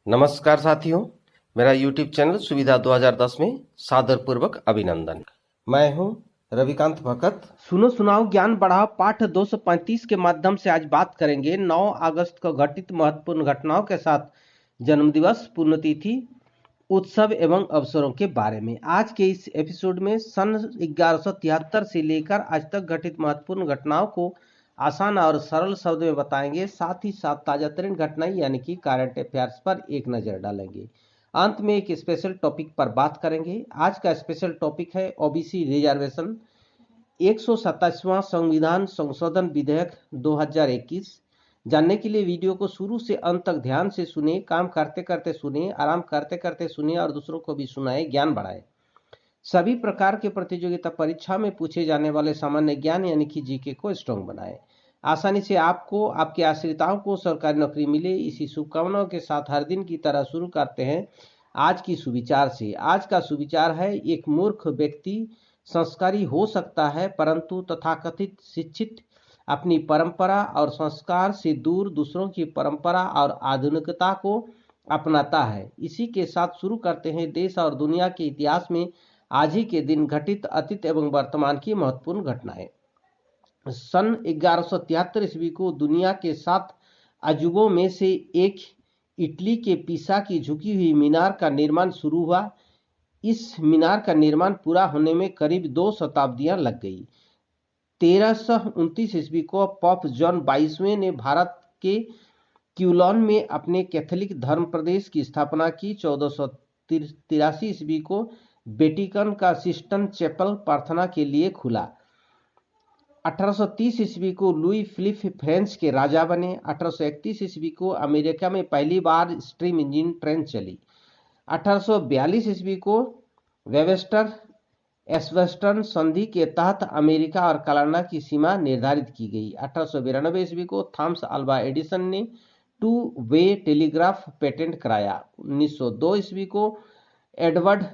नमस्कार साथियों, मेरा YouTube चैनल सुविधा 2010 में सादरपूर्वक अभिनंदन। मैं हूं रविकांत भगत। सुनो सुनाओ ज्ञान बढ़ाओ पाठ 235 के माध्यम से आज बात करेंगे 9 अगस्त को घटित महत्वपूर्ण घटनाओं के साथ जन्मदिवस, पुण्यतिथि, उत्सव एवं अवसरों के बारे में। आज के इस एपिसोड में सन 1173 से लेकर आज तक घटित महत्वपूर्ण घटनाओं को आसान और सरल शब्द में बताएंगे, साथ ही साथ ताजा तरीन घटनाएं यानी कि करंट अफेयर्स पर एक नजर डालेंगे। अंत में एक स्पेशल टॉपिक पर बात करेंगे। आज का स्पेशल टॉपिक है ओबीसी रिजर्वेशन, 127वां संविधान संशोधन विधेयक 2021। जानने के लिए वीडियो को शुरू से अंत तक ध्यान से सुने, काम करते करते सुने, आराम करते करते सुने और दूसरों को भी सुनाए, ज्ञान बढ़ाए। सभी प्रकार के प्रतियोगिता परीक्षा में पूछे जाने वाले सामान्य ज्ञान यानी कि जीके को स्ट्रॉन्ग बनाए। आसानी से आपको, आपके आश्रिताओं को सरकारी नौकरी मिले, इसी शुभकामनाओं के साथ हर दिन की तरह शुरू करते हैं आज की सुविचार से। आज का सुविचार है, एक मूर्ख व्यक्ति संस्कारी हो सकता है परंतु तथाकथित शिक्षित अपनी परंपरा और संस्कार से दूर दूसरों की परंपरा और आधुनिकता को अपनाता है। इसी के साथ शुरू करते हैं देश और दुनिया के इतिहास में आज ही के दिन घटित अतीत एवं वर्तमान की महत्वपूर्ण घटनाएं। सन 1173 ईस्वी को दुनिया के 7 अजूबों में से एक इटली के पिसा की झुकी हुई मीनार का निर्माण शुरू हुआ। इस मीनार का निर्माण पूरा होने में करीब 2 शताब्दियां लग गई। 1329 ईस्वी को पोप जॉन 22वें ने भारत के क्यूलॉन में अपने कैथोलिक धर्म प्रदेश की स्थापना की। 1483 ईस्वी को वेटिकन का सिस्टन चैपल प्रार्थना के लिए खुला। 1830 ईस्वी को लुई फिलिप फ्रांस के राजा बने। 1831 ईस्वी को अमेरिका में पहली बार स्टीम इंजन ट्रेन चली। 1842 ईस्वी को वेबस्टर एस्वेस्टर्न संधि के तहत अमेरिका और कनाडा की सीमा निर्धारित की गई। 1892 ईस्वी को थॉमस अल्वा एडिसन ने 2 वे टेलीग्राफ पेटेंट कराया। 1902 ईस्वी को एडवर्ड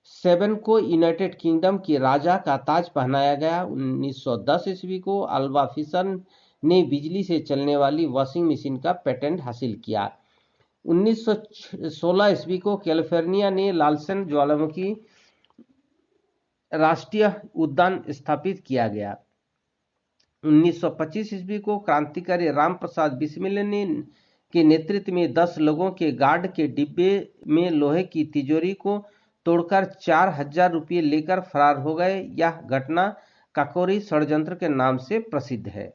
7 को यूनाइटेड किंगडम के राजा का ताज पहनाया गया। 1910 ईस्वी को अल्वा फिशर ने बिजली से चलने वाली वॉशिंग मशीन का पेटेंट हासिल किया। 1916 ईस्वी को कैलिफोर्निया ने लालसन ज्वालामुखी राष्ट्रीय उद्यान स्थापित किया गया। 1925 ईस्वी को क्रांतिकारी राम प्रसाद बिस्मिल ने के नेतृत्व में 10 लोगों के गार्ड के डिब्बे में लोहे की तिजोरी को तोड़कर 4000 रुपये लेकर फरार हो गए। यह घटना काकोरी षड्यंत्र के नाम से प्रसिद्ध है।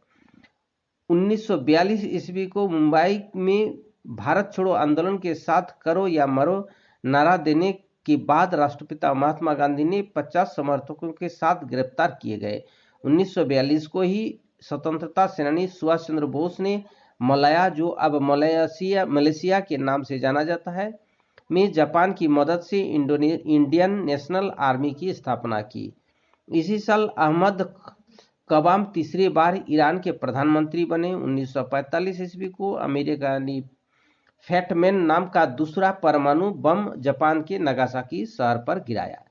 1942 ईस्वी को मुंबई में भारत छोड़ो आंदोलन के साथ करो या मरो नारा देने के बाद राष्ट्रपिता महात्मा गांधी ने 50 समर्थकों के साथ गिरफ्तार किए गए। 1942 को ही स्वतंत्रता सेनानी सुभाष चंद्र बोस ने मलाया, जो अब मलेशिया के नाम से जाना जाता है, में जापान की मदद से इंडियन नेशनल आर्मी की स्थापना की। इसी साल अहमद कबाम तीसरी बार ईरान के प्रधानमंत्री बने। 1945 ईस्वी को अमेरिका ने फैटमैन नाम का दूसरा परमाणु बम जापान के नागासाकी शहर पर गिराया।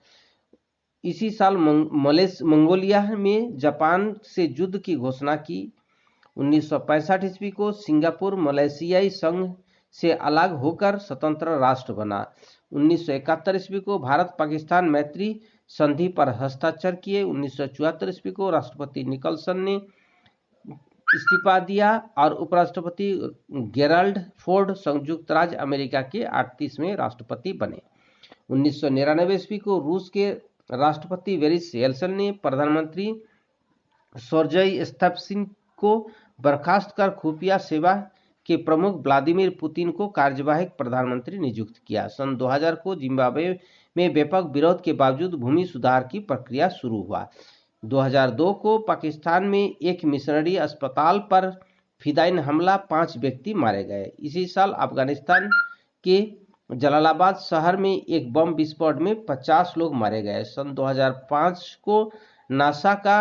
इसी साल मंगोलिया में जापान से युद्ध की घोषणा की। 1965 ईस्वी को सिंगापुर मलेशियाई संघ से अलग होकर स्वतंत्र राष्ट्र बना। 1971 ईस्वी को भारत पाकिस्तान मैत्री संधि पर हस्ताक्षर किए। 1974 ईस्वी को राष्ट्रपति निकलसन ने इस्तीफा दिया और उपराष्ट्रपति गेराल्ड फोर्ड संयुक्त राज्य अमेरिका के 38वें राष्ट्रपति बने। 1999 ईस्वी को रूस के राष्ट्रपति बोरिस येल्सिन ने प्रधानमंत्री सर्जेई स्तापसिन को बर्खास्त कर खुफिया सेवा के प्रमुख व्लादिमीर पुतिन को कार्यवाहक प्रधानमंत्री नियुक्त किया। सन 2000 को जिम्बाब्वे में व्यापक विरोध के बावजूद भूमि सुधार की प्रक्रिया शुरू हुआ। 2002 को पाकिस्तान में एक मिशनरी अस्पताल पर फिदायीन हमला, 5 व्यक्ति मारे गए। इसी साल अफगानिस्तान के जलालाबाद शहर में एक बम विस्फोट में 50 लोग मारे गए। सन 2005 को नासा का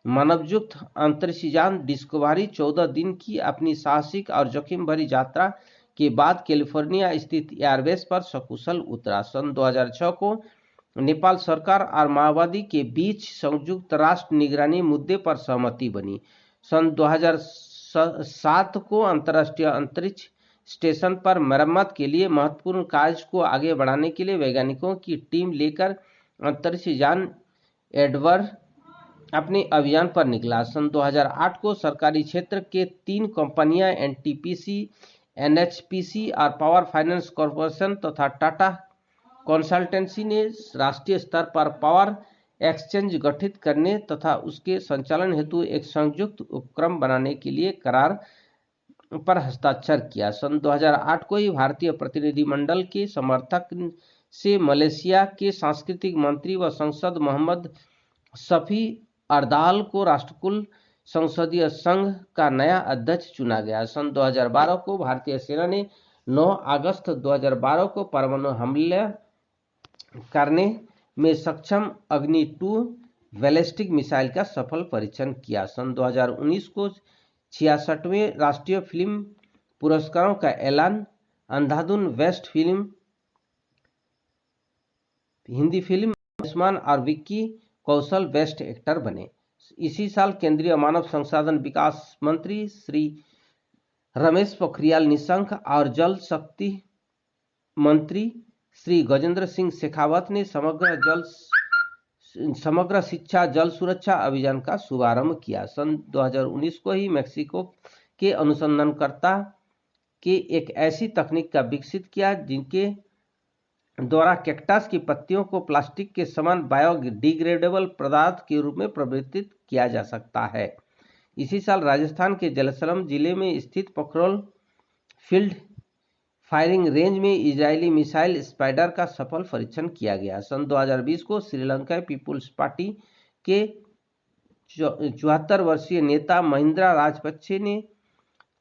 मानवयुक्त अंतरिक्षयान डिस्कवरी 14 दिन की अपनी साहसिक और जोखिम भरी यात्रा के बाद कैलिफोर्निया स्थित एयरबेस पर सकुशल उतरा। सन 2006 को नेपाल सरकार और माओवादी के बीच संयुक्त राष्ट्र निगरानी मुद्दे पर सहमति बनी। सन 2007 को अंतर्राष्ट्रीय अंतरिक्ष स्टेशन पर मरम्मत के लिए महत्वपूर्ण कार्य को आगे बढ़ाने के लिए वैज्ञानिकों की टीम लेकर अंतरिक्ष यान एडवर्ड अपने अभियान पर निकला। सन 2008 को सरकारी क्षेत्र के 3 कंपनियां एनटीपीसी, एनएचपीसी और पावर फाइनेंस कॉर्पोरेशन तथा टाटा कंसल्टेंसी ने राष्ट्रीय स्तर पर पावर एक्सचेंज गठित करने तथा उसके संचालन हेतु एक संयुक्त उपक्रम बनाने के लिए करार पर हस्ताक्षर किया। सन 2008 को ही भारतीय प्रतिनिधिमंडल के समर्थक से मलेशिया के सांस्कृतिक मंत्री व सांसद मोहम्मद शफी अर्दाल को राष्ट्रकुल संसदीय संघ का नया अध्यक्ष चुना गया। सन 2012 को भारतीय सेना ने 9 अगस्त 2012 को परमाणु हमला करने में सक्षम अग्नि 2 बैलिस्टिक मिसाइल का सफल परीक्षण किया। सन 2019 को 66वें राष्ट्रीय फिल्म पुरस्कारों का ऐलान। Andhadhun best film Hindi film Ayushmann और विक्की कौशल बेस्ट एक्टर बने। इसी साल केंद्रीय मानव संसाधन विकास मंत्री श्री रमेश पोखरियाल निशंक और जल शक्ति मंत्री श्री गजेंद्र सिंह शेखावत ने समग्र शिक्षा जल सुरक्षा अभियान का शुभारंभ किया। सन 2019 को ही मैक्सिको के अनुसंधानकर्ता के एक ऐसी तकनीक का विकसित किया जिनके द्वारा कैक्टस की पत्तियों को प्लास्टिक के समान बायोडिग्रेडेबल पदार्थ के रूप में परिवर्तित किया जा सकता है। इसी साल राजस्थान के जलसलम जिले में स्थित पोखरोल फील्ड फायरिंग रेंज में इजरायली मिसाइल स्पाइडर का सफल परीक्षण किया गया। सन 2020 को श्रीलंका पीपुल्स पार्टी के 74 वर्षीय नेता महिंद्रा राजपक्षे ने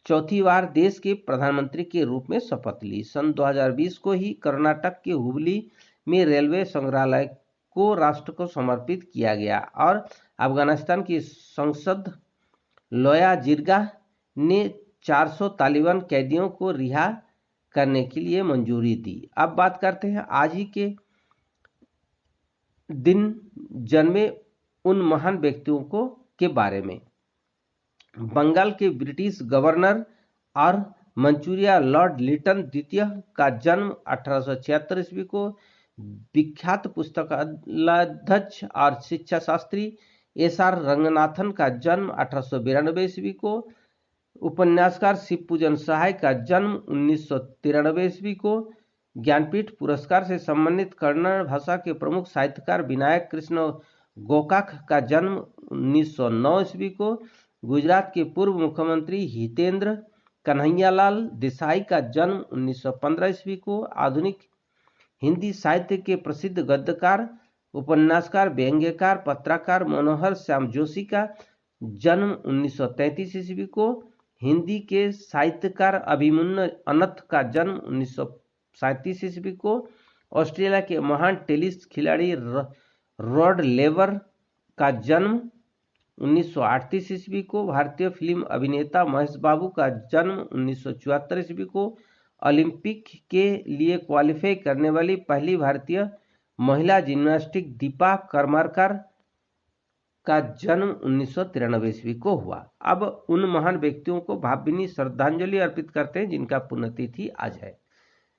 चौथी बार देश के प्रधानमंत्री के रूप में शपथ ली। सन 2020 को ही कर्नाटक के हुबली में रेलवे संग्रहालय को राष्ट्र को समर्पित किया गया और अफगानिस्तान की संसद लोया जिरगा ने 400 तालिबान कैदियों को रिहा करने के लिए मंजूरी दी। अब बात करते हैं आज ही के दिन जन्मे उन महान व्यक्तियों को के बारे में। बंगाल के ब्रिटिश गवर्नर और मंचूरिया लॉर्ड लिटन द्वितीय का जन्म 1876 ईस्वी को। विख्यात पुस्तकालयाध्यक्ष और शिक्षा शास्त्री एस.आर. रंगनाथन का जन्म 1892 ईस्वी को। उपन्यासकार शिव पूजन सहाय का जन्म 1993 ईस्वी को। ज्ञानपीठ पुरस्कार से सम्मानित कन्नड़ भाषा के प्रमुख साहित्यकार विनायक कृष्ण गोकाक का जन्म 1909 ईस्वी को। गुजरात के पूर्व मुख्यमंत्री हितेंद्र कन्हैयालाल देसाई का जन्म 1915 ईस्वी को। आधुनिक हिंदी साहित्य के प्रसिद्ध गद्यकार, उपन्यासकार, व्यंग्यकार, पत्रकार मनोहर श्याम जोशी का जन्म 1933 ईस्वी को। हिंदी के साहित्यकार अभिमन्यु अनंत का जन्म 1937 ईस्वी को। ऑस्ट्रेलिया के महान टेनिस खिलाड़ी रॉड लेवर का जन्म 1938 ईस्वी को। भारतीय फिल्म अभिनेता महेश बाबू का जन्म 1974 ईस्वी को। ओलंपिक के लिए क्वालिफाई करने वाली पहली भारतीय महिला जिम्नास्टिक दीपा करमरकर का जन्म 1993 ईस्वी को हुआ। अब उन महान व्यक्तियों को भावभीनी श्रद्धांजलि अर्पित करते हैं जिनका पुण्यतिथि आज है।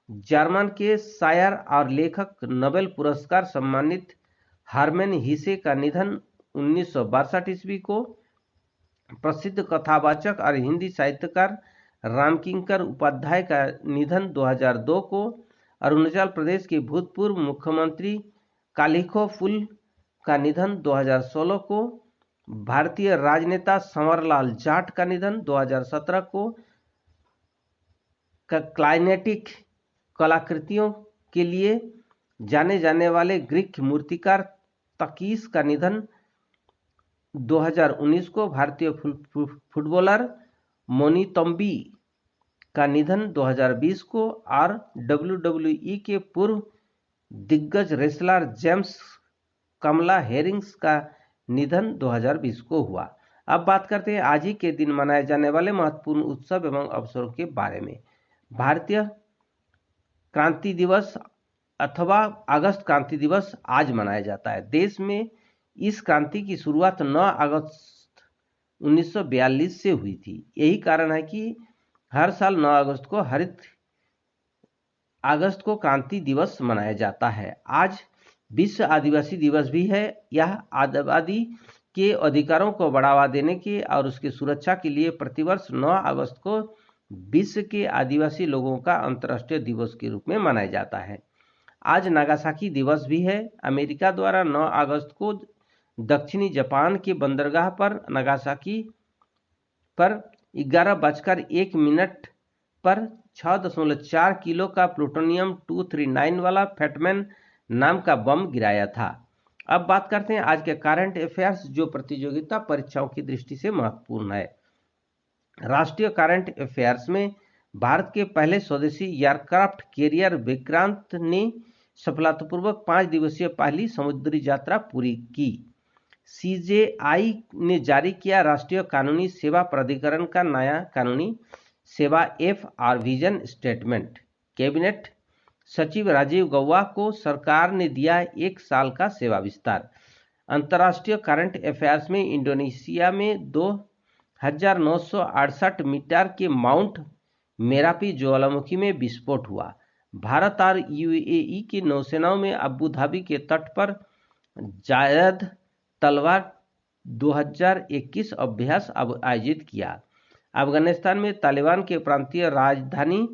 जर्मन के शायर और लेखक, नोबेल पुरस्कार सम्मानित हरमन हेसे का निधन 1962 ईस्वी को। प्रसिद्ध कथावाचक और हिंदी साहित्यकार रामकिंकर उपाध्याय का निधन 2002 को। अरुणाचल प्रदेश के भूतपूर्व मुख्यमंत्री कालिखो फुल का निधन 2016 को। भारतीय राजनेता संवरलाल जाट का निधन 2017 को। क्लाइनेटिक कलाकृतियों के लिए जाने जाने वाले ग्रीक मूर्तिकार तकीस का निधन 2019 को। भारतीय फुटबॉलर मोनीतम्बी का निधन 2020 को। और WWE के पूर्व दिग्गज रेसलर जेम्स कमला हेरिंग्स का निधन 2020 को हुआ। अब बात करते हैं आज ही के दिन मनाए जाने वाले महत्वपूर्ण उत्सव एवं अवसरों के बारे में। भारतीय क्रांति दिवस अथवा अगस्त क्रांति दिवस आज मनाया जाता है। देश में इस क्रांति की शुरुआत 9 अगस्त 1942 से हुई थी। यही कारण है कि हर साल 9 अगस्त को क्रांति दिवस मनाया जाता है। आज विश्व आदिवासी दिवस भी है। यह आदिवासी के अधिकारों को बढ़ावा देने के और उसकी सुरक्षा के लिए प्रतिवर्ष 9 अगस्त को विश्व के आदिवासी लोगों का अंतर्राष्ट्रीय दिवस के रूप में मनाया जाता है। आज नागासाकी दिवस भी है। अमेरिका द्वारा 9 अगस्त को दक्षिणी जापान के बंदरगाह पर नागासाकी पर 11:01 पर 6.4 किलो का प्लूटोनियम 239 वाला फैटमैन नाम का बम गिराया था। अब बात करते हैं आज के करंट अफेयर्स जो प्रतियोगिता परीक्षाओं की दृष्टि से महत्वपूर्ण है। राष्ट्रीय करंट अफेयर्स में भारत के पहले स्वदेशी एयरक्राफ्ट कैरियर विक्रांत ने सफलतापूर्वक 5 दिवसीय पहली समुद्री यात्रा पूरी की। सीजेआई ने जारी किया राष्ट्रीय कानूनी सेवा प्राधिकरण का नया कानूनी सेवा एफ और विजन स्टेटमेंट। कैबिनेट सचिव राजीव गौबा को सरकार ने दिया 1 साल का सेवा विस्तार। अंतर्राष्ट्रीय करंट अफेयर्स में इंडोनेशिया में 2968 मीटर के माउंट मेरापी ज्वालामुखी में विस्फोट हुआ। भारत और यूएई की नौसेनाओं में अबू धाबी के तट पर जायद तलवार 2021 अभ्यास आयोजित किया। अफगानिस्तान में तालिबान के प्रांतीय राजधानी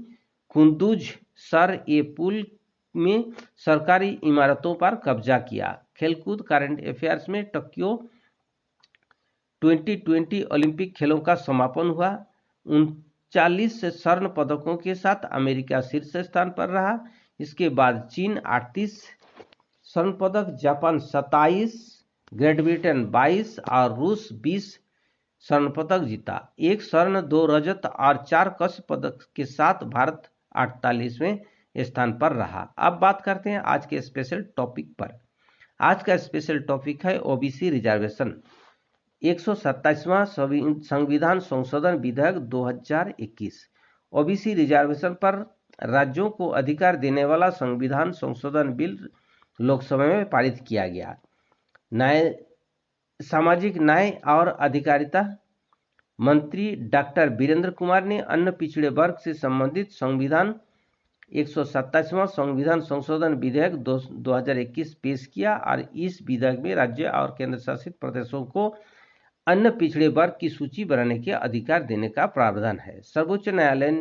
कुंदुज सर ए पुल में सरकारी इमारतों पर कब्जा किया। खेलकूद करंट अफेयर्स में टोक्यो 2020 ओलंपिक खेलों का समापन हुआ। 39 स्वर्ण पदकों के साथ अमेरिका शीर्ष स्थान पर रहा। इसके बाद चीन 38 स्वर्ण पदक, जापान 27, ग्रेट ब्रिटेन 22 और रूस 20 स्वर्ण पदक जीता। 1 स्वर्ण 2 रजत और 4 कांस्य पदक के साथ भारत 48वें स्थान पर रहा। अब बात करते हैं आज के स्पेशल टॉपिक पर। आज का स्पेशल टॉपिक है ओबीसी रिजर्वेशन। 127वां संविधान संशोधन विधेयक 2021 ओबीसी रिजर्वेशन पर राज्यों को अधिकार देने वाला संविधान संशोधन बिल लोकसभा में पारित किया गया। सामाजिक न्याय और अधिकारिता मंत्री डॉक्टर वीरेंद्र कुमार ने अन्य पिछड़े वर्ग से संबंधित संविधान 127वां संविधान संशोधन विधेयक 2021 पेश किया और इस विधेयक में राज्य और केंद्र शासित प्रदेशों को अन्य पिछड़े वर्ग की सूची बनाने के अधिकार देने का प्रावधान है। सर्वोच्च न्यायालय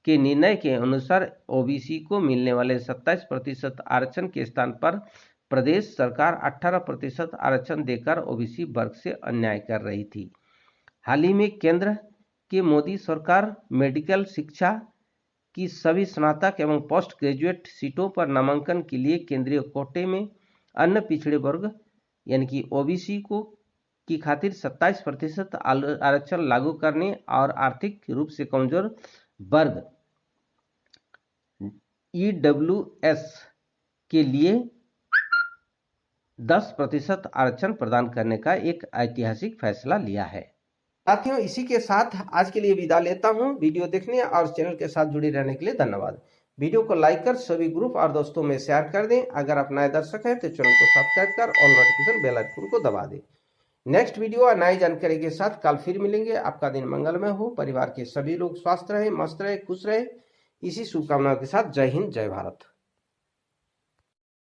के निर्णय के अनुसार ओबीसी को मिलने वाले 27% आरक्षण के स्थान पर प्रदेश सरकार 18% आरक्षण देकर ओबीसी वर्ग से अन्याय कर रही थी। हाल ही में केंद्र की मोदी सरकार मेडिकल शिक्षा की सभी स्नातक एवं पोस्ट ग्रेजुएट सीटों पर नामांकन के लिए केंद्रीय कोटे में अन्य पिछड़े वर्ग यानी कि ओबीसी को की खातिर 27% आरक्षण लागू करने और आर्थिक रूप से कमजोर वर्ग ईडब्ल्यूएस के लिए 10% आरक्षण प्रदान करने का एक ऐतिहासिक फैसला लिया है। साथियों, इसी के साथ आज के लिए विदा लेता हूं। वीडियो देखने और चैनल के साथ जुड़े रहने के लिए धन्यवाद। वीडियो को लाइक कर सभी ग्रुप और दोस्तों में शेयर कर दें। अगर आप नए दर्शक हैं तो चैनल को सब्सक्राइब कर और नोटिफिकेशन बेल आइकन को दबा दें। नेक्स्ट वीडियो और नई जानकारी के साथ कल फिर मिलेंगे। आपका दिन मंगलमय हो, परिवार के सभी लोग स्वस्थ रहे, मस्त रहे, खुश रहे, इसी शुभकामनाओं के साथ जय हिंद, जय भारत।